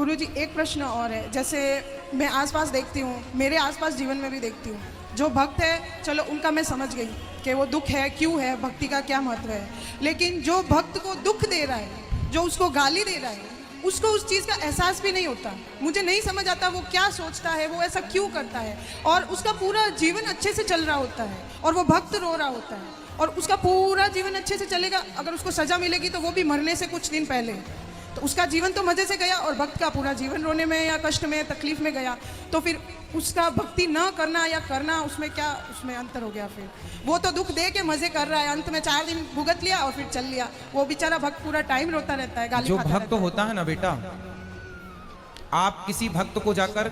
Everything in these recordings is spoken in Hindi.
गुरुजी एक प्रश्न और है, जैसे मैं आसपास देखती हूँ, मेरे आसपास जीवन में भी देखती हूँ, जो भक्त है चलो उनका मैं समझ गई कि वो दुख है क्यों है, भक्ति का क्या महत्व है, लेकिन जो भक्त को दुख दे रहा है, जो उसको गाली दे रहा है, उसको उस चीज़ का एहसास भी नहीं होता। मुझे नहीं समझ आता वो क्या सोचता है, वो ऐसा क्यों करता है, और उसका पूरा जीवन अच्छे से चल रहा होता है और वो भक्त रो रहा होता है, और उसका पूरा जीवन अच्छे से चलेगा। अगर उसको सज़ा मिलेगी तो वो भी मरने से कुछ दिन पहले, तो उसका जीवन तो मज़े से गया, और भक्त का पूरा जीवन रोने में या कष्ट में तकलीफ में गया। तो फिर उसका भक्ति न करना या करना, उसमें क्या, उसमें अंतर हो गया। फिर वो तो दुख दे के मज़े कर रहा है, अंत में 4 दिन भुगत लिया और फिर चल लिया। वो बेचारा भक्त पूरा टाइम रोता रहता है, गाली जो खाता भक्त रहता है। होता है ना बेटा, आप किसी भक्त को जाकर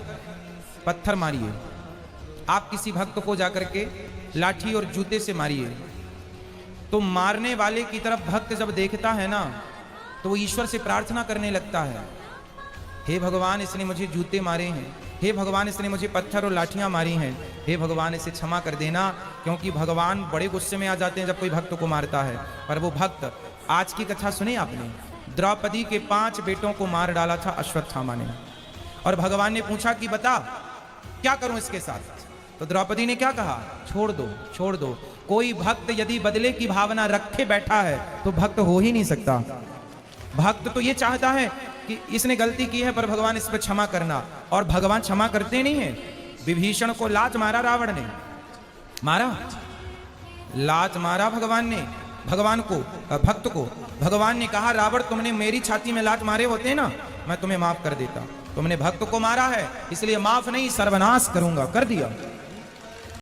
पत्थर मारिए, आप किसी भक्त को जाकर के लाठी और जूते से मारिए, तो मारने वाले की तरफ भक्त जब देखता है ना, तो वो ईश्वर से प्रार्थना करने लगता है, हे भगवान इसने मुझे जूते मारे हैं, हे भगवान इसने मुझे पत्थर और लाठियां मारी हैं, हे भगवान इसे क्षमा कर देना। क्योंकि भगवान बड़े गुस्से में आ जाते हैं जब कोई भक्त को मारता है। पर वो भक्त, आज की कथा सुने आपने, द्रौपदी के 5 बेटों को मार डाला था अश्वत्थामा ने, और भगवान ने पूछा कि बता क्या करूं इसके साथ, तो द्रौपदी ने क्या कहा, छोड़ दो छोड़ दो। कोई भक्त यदि बदले की भावना रखे बैठा है तो भक्त हो ही नहीं सकता। भक्त तो ये चाहता है कि इसने गलती की है पर भगवान इस पर क्षमा करना, और भगवान क्षमा करते नहीं है। विभीषण को लात मारा रावण ने, मारा, लात मारा भगवान ने, भगवान को, भक्त को। भगवान ने कहा रावण तुमने मेरी छाती में लात मारे होते ना, मैं तुम्हें माफ कर देता, तुमने भक्त को मारा है इसलिए माफ नहीं सर्वनाश करूंगा, कर दिया।